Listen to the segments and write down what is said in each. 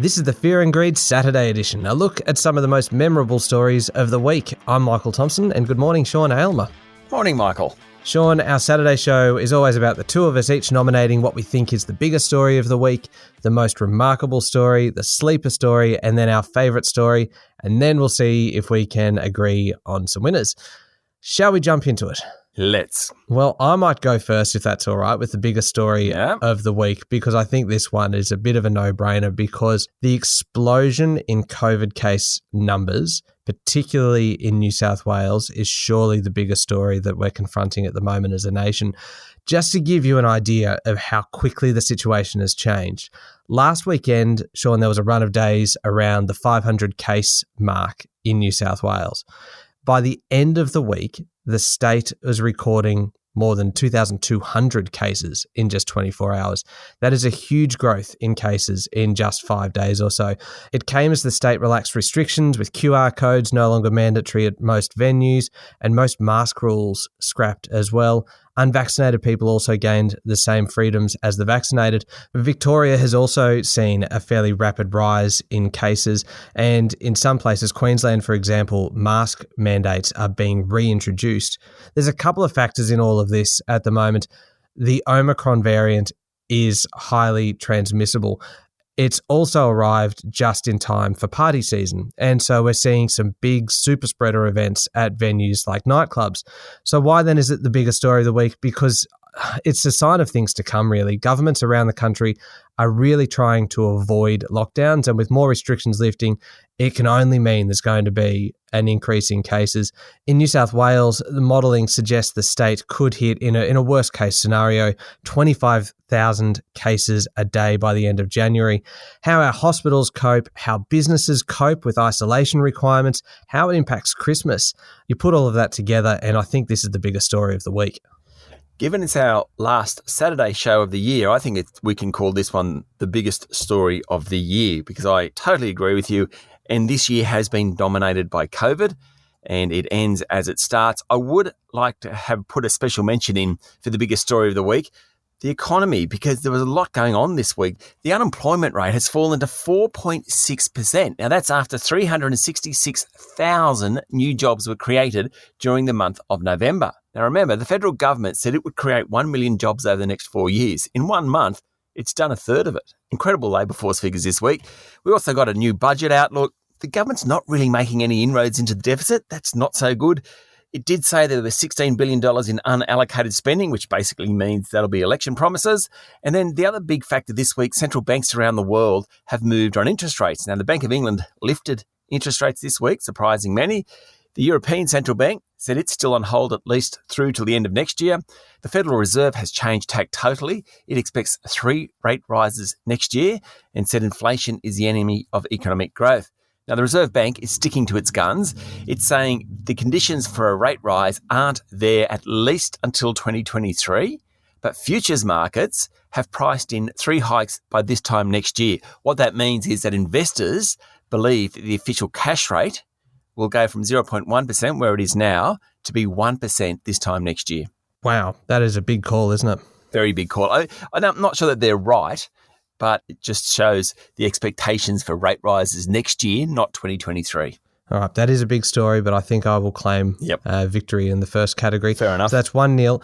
This is the Fear and Greed Saturday edition, a look at some of the most memorable stories of the week. I'm Michael Thompson, and good morning, Sean Aylmer. Morning, Michael. Sean, our Saturday show is always about the two of us each nominating what we think is the biggest story of the week, the most remarkable story, the sleeper story, and then our favourite story, and then we'll see if we can agree on some winners. Shall we jump into it? Let's. Well, I might go first if that's all right with the biggest story of the week, because I think this one is a bit of a no-brainer because the explosion in COVID case numbers, particularly in New South Wales, is surely the biggest story that we're confronting at the moment as a nation. Just to give you an idea of how quickly the situation has changed. Last weekend, Sean, there was a run of days around the 500 case mark in New South Wales. By the end of the week, the state was recording more than 2,200 cases in just 24 hours. That is a huge growth in cases in just 5 days or so. It came as the state relaxed restrictions with QR codes no longer mandatory at most venues and most mask rules scrapped as well. Unvaccinated people also gained the same freedoms as the vaccinated. Victoria has also seen a fairly rapid rise in cases, and in some places, Queensland, for example, mask mandates are being reintroduced. There's a couple of factors in all of this at the moment. The Omicron variant is highly transmissible. It's also arrived just in time for party season. And so we're seeing some big super spreader events at venues like nightclubs. So why then is it the biggest story of the week? Because it's a sign of things to come, really. Governments around the country are really trying to avoid lockdowns, and with more restrictions lifting, it can only mean there's going to be an increase in cases. In New South Wales, the modelling suggests the state could hit, in a worst case scenario, 25,000 cases a day by the end of January. How our hospitals cope, how businesses cope with isolation requirements, how it impacts Christmas. You put all of that together, and I think this is the biggest story of the week. Given it's our last Saturday show of the year, I think we can call this one the biggest story of the year, because I totally agree with you. And this year has been dominated by COVID, and it ends as it starts. I would like to have put a special mention in for the biggest story of the week, the economy, because there was a lot going on this week. The unemployment rate has fallen to 4.6%. Now, that's after 366,000 new jobs were created during the month of November. Now, remember, the federal government said it would create 1 million jobs over the next 4 years. In 1 month, it's done a third of it. Incredible labour force figures this week. We also got a new budget outlook. The government's not really making any inroads into the deficit. That's not so good. It did say there was $16 billion in unallocated spending, which basically means that'll be election promises. And then the other big factor this week, central banks around the world have moved on interest rates. Now, the Bank of England lifted interest rates this week, surprising many. The European Central Bank said it's still on hold at least through till the end of next year. The Federal Reserve has changed tack totally. It expects 3 rate rises next year and said inflation is the enemy of economic growth. Now, the Reserve Bank is sticking to its guns. It's saying the conditions for a rate rise aren't there at least until 2023, but futures markets have priced in 3 hikes by this time next year. What that means is that investors believe that the official cash rate will go from 0.1%, where it is now, to be 1% this time next year. Wow, that is a big call, isn't it? Very big call. I'm not sure that they're right, but it just shows the expectations for rate rises next year, not 2023. All right, that is a big story, but I think I will claim victory in the first category. Fair enough. So that's 1-0.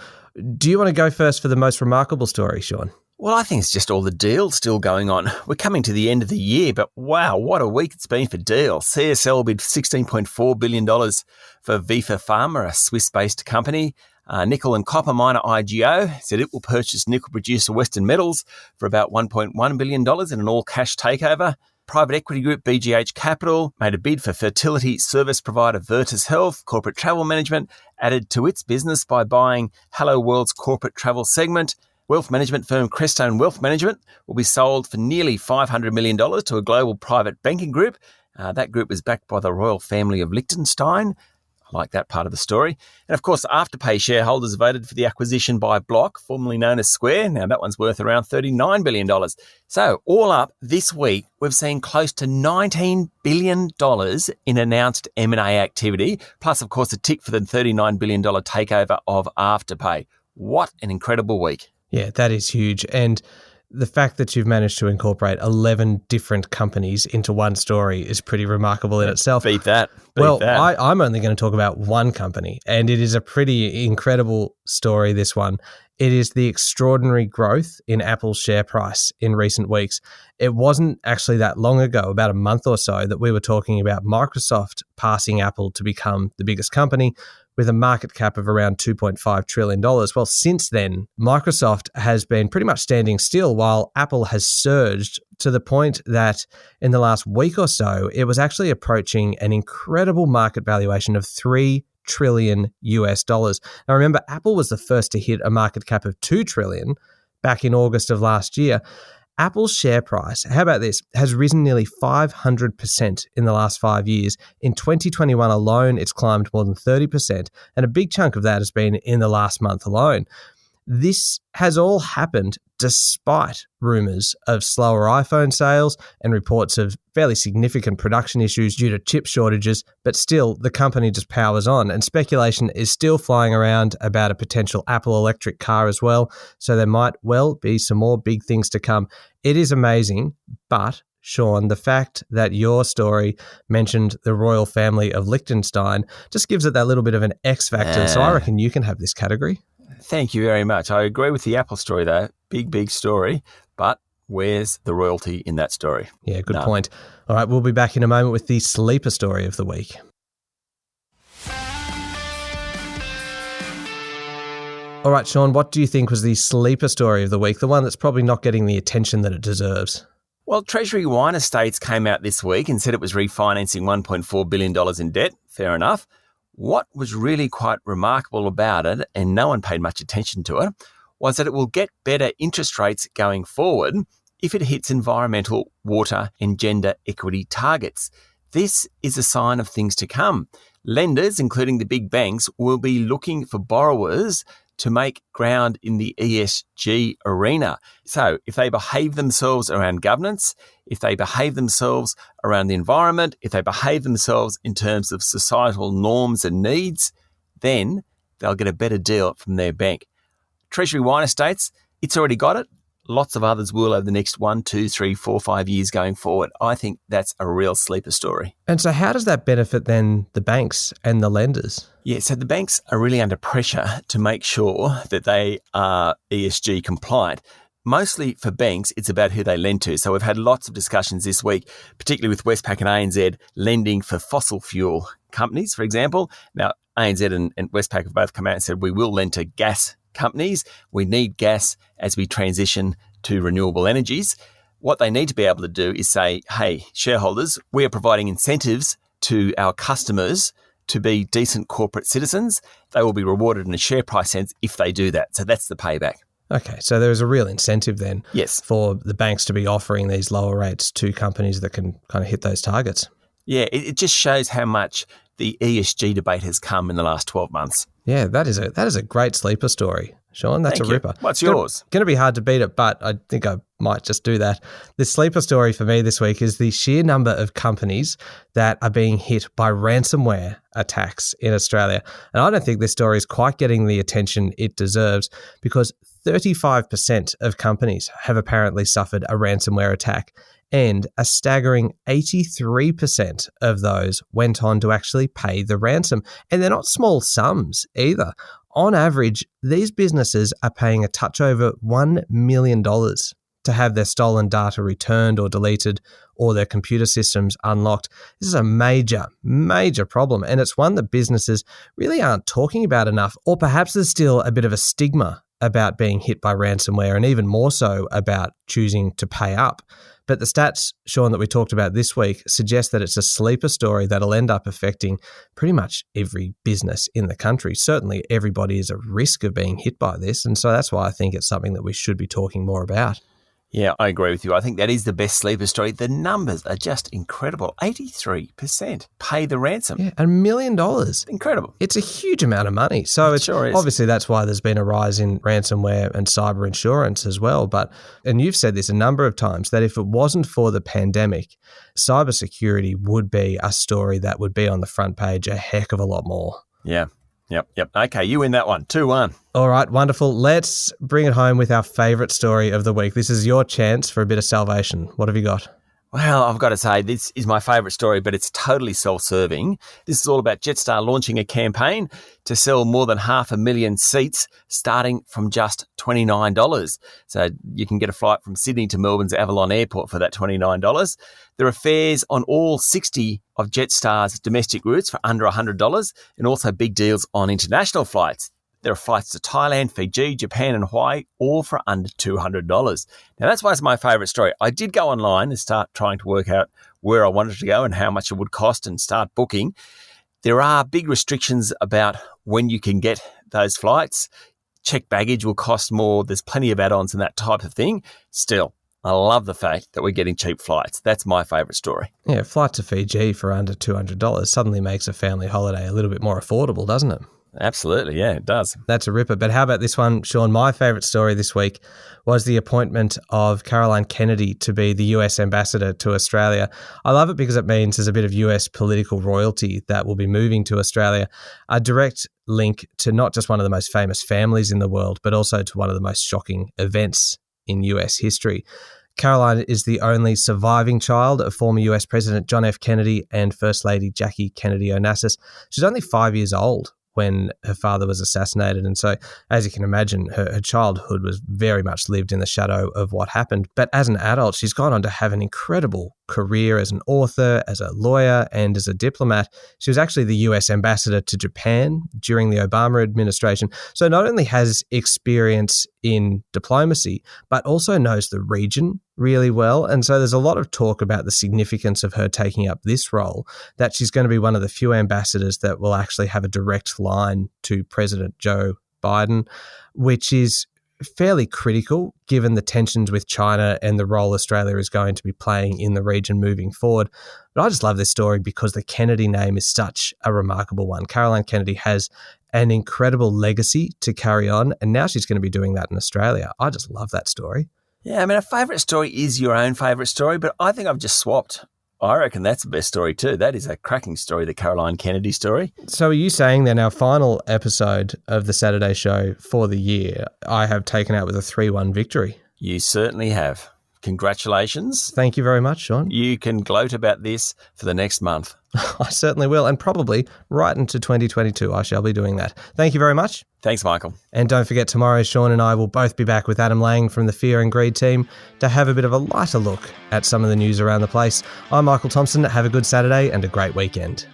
Do you want to go first for the most remarkable story, Sean? Well, I think it's just all the deals still going on. We're coming to the end of the year, but wow, what a week it's been for deals. CSL bid $16.4 billion for Vifa Pharma, a Swiss-based company. Nickel and copper miner IGO said it will purchase nickel producer Western Metals for about $1.1 billion in an all-cash takeover. Private equity group BGH Capital made a bid for fertility service provider Virtus Health. Corporate travel management added to its business by buying Hello World's corporate travel segment. Wealth management firm Crestone Wealth Management will be sold for nearly $500 million to a global private banking group. That group was backed by the royal family of Liechtenstein. I like that part of the story. And of course, Afterpay shareholders voted for the acquisition by Block, formerly known as Square. Now that one's worth around $39 billion. So all up, this week, we've seen close to $19 billion in announced M&A activity, plus, of course, a tick for the $39 billion takeover of Afterpay. What an incredible week. Yeah, that is huge. And The fact that you've managed to incorporate 11 different companies into one story is pretty remarkable in itself. Beat that. I'm only going to talk about one company, and it is a pretty incredible story, this one. It is the extraordinary growth in Apple's share price in recent weeks. It wasn't actually that long ago, about a month or so, that we were talking about Microsoft passing Apple to become the biggest company with a market cap of around $2.5 trillion. Well, since then, Microsoft has been pretty much standing still while Apple has surged to the point that in the last week or so, it was actually approaching an incredible market valuation of $3 trillion US. Now remember, Apple was the first to hit a market cap of $2 trillion back in August of last year. Apple's share price, how about this, has risen nearly 500% in the last 5 years. In 2021 alone, it's climbed more than 30%, and a big chunk of that has been in the last month alone. This has all happened despite rumours of slower iPhone sales and reports of fairly significant production issues due to chip shortages, but still, the company just powers on, and speculation is still flying around about a potential Apple electric car as well, so there might well be some more big things to come. It is amazing, but Sean, the fact that your story mentioned the royal family of Liechtenstein just gives it that little bit of an X factor, so I reckon you can have this category. Thank you very much. I agree with the Apple story, though. Big story. But where's the royalty in that story? Yeah, good point. All right, we'll be back in a moment with the sleeper story of the week. All right, Sean, what do you think was the sleeper story of the week, the one that's probably not getting the attention that it deserves? Well, Treasury Wine Estates came out this week and said it was refinancing $1.4 billion in debt. Fair enough. What was really quite remarkable about it, and no one paid much attention to it, was that it will get better interest rates going forward if it hits environmental, water and gender equity targets. This is a sign of things to come. Lenders, including the big banks, will be looking for borrowers to make ground in the ESG arena. So if they behave themselves around governance, if they behave themselves around the environment, if they behave themselves in terms of societal norms and needs, then they'll get a better deal from their bank. Treasury Wine Estates, it's already got it. Lots of others will over the next 1, 2, 3, 4, 5 years going forward. I think that's a real sleeper story. And so how does that benefit then the banks and the lenders? Yeah, so the banks are really under pressure to make sure that they are ESG compliant. Mostly for banks, it's about who they lend to. So we've had lots of discussions this week, particularly with Westpac and ANZ lending for fossil fuel companies, for example. Now, ANZ and Westpac have both come out and said we will lend to gas companies. We need gas as we transition to renewable energies. What they need to be able to do is say, hey, shareholders, we are providing incentives to our customers to be decent corporate citizens. They will be rewarded in a share price sense if they do that. So that's the payback. Okay, so there is a real incentive then yes, for the banks to be offering these lower rates to companies that can kind of hit those targets. Yeah, it just shows how much the ESG debate has come in the last 12 months. Yeah, that is a great sleeper story, Sean. That's Thank a ripper. What's yours? Going to be hard to beat it, but I think I might just do that. The sleeper story for me this week is the sheer number of companies that are being hit by ransomware attacks in Australia. And I don't think this story is quite getting the attention it deserves because 35% of companies have apparently suffered a ransomware attack. And a staggering 83% of those went on to actually pay the ransom. And they're not small sums either. On average, these businesses are paying a touch over $1 million to have their stolen data returned or deleted or their computer systems unlocked. This is a major, major problem. And it's one that businesses really aren't talking about enough, or perhaps there's still a bit of a stigma about being hit by ransomware and even more so about choosing to pay up. But the stats, Sean, that we talked about this week suggest that it's a sleeper story that'll end up affecting pretty much every business in the country. Certainly everybody is at risk of being hit by this. And so that's why I think it's something that we should be talking more about. Yeah, I agree with you. I think that is the best sleeper story. The numbers are just incredible. 83% pay the ransom. Yeah, $1 million. Incredible. It's a huge amount of money. So it's sure is. Obviously that's why there's been a rise in ransomware and cyber insurance as well. And you've said this a number of times, that if it wasn't for the pandemic, cybersecurity would be a story that would be on the front page a heck of a lot more. Yeah. Yep. Okay, you win that one. 2-1. All right, wonderful. Let's bring it home with our favourite story of the week. This is your chance for a bit of salvation. What have you got? Well, I've got to say, this is my favourite story, but it's totally self-serving. This is all about Jetstar launching a campaign to sell more than 500,000 seats starting from just $29. So you can get a flight from Sydney to Melbourne's Avalon Airport for that $29. There are fares on all 60 of Jetstar's domestic routes for under $100 and also big deals on international flights. There are flights to Thailand, Fiji, Japan and Hawaii, all for under $200. Now, that's why it's my favourite story. I did go online and start trying to work out where I wanted to go and how much it would cost and start booking. There are big restrictions about when you can get those flights. Checked baggage will cost more. There's plenty of add-ons and that type of thing. Still, I love the fact that we're getting cheap flights. That's my favourite story. Yeah, a flight to Fiji for under $200 suddenly makes a family holiday a little bit more affordable, doesn't it? Absolutely, yeah, it does. That's a ripper. But how about this one, Sean? My favourite story this week was the appointment of Caroline Kennedy to be the US ambassador to Australia. I love it because it means there's a bit of US political royalty that will be moving to Australia, a direct link to not just one of the most famous families in the world, but also to one of the most shocking events in US history. Caroline is the only surviving child of former US President John F. Kennedy and First Lady Jackie Kennedy Onassis. She's only 5 years old when her father was assassinated. And so, as you can imagine, her childhood was very much lived in the shadow of what happened. But as an adult, she's gone on to have an incredible career as an author, as a lawyer, and as a diplomat. She was actually the US ambassador to Japan during the Obama administration. So not only has experience in diplomacy, but also knows the region really well. And so there's a lot of talk about the significance of her taking up this role, that she's going to be one of the few ambassadors that will actually have a direct line to President Joe Biden, which is fairly critical given the tensions with China and the role Australia is going to be playing in the region moving forward. But I just love this story because the Kennedy name is such a remarkable one. Caroline Kennedy has an incredible legacy to carry on, and now she's going to be doing that in Australia. I just love that story. Yeah, I mean, a favourite story is your own favourite story, but I think I've just swapped. I reckon that's the best story too. That is a cracking story, the Caroline Kennedy story. So are you saying then our final episode of the Saturday show for the year, I have taken out with a 3-1 victory? You certainly have. Congratulations. Thank you very much, Sean. You can gloat about this for the next month. I certainly will, and probably right into 2022 I shall be doing that. Thank you very much. Thanks, Michael. And don't forget, tomorrow Sean and I will both be back with Adam Lang from the Fear and Greed team to have a bit of a lighter look at some of the news around the place. I'm Michael Thompson. Have a good Saturday and a great weekend.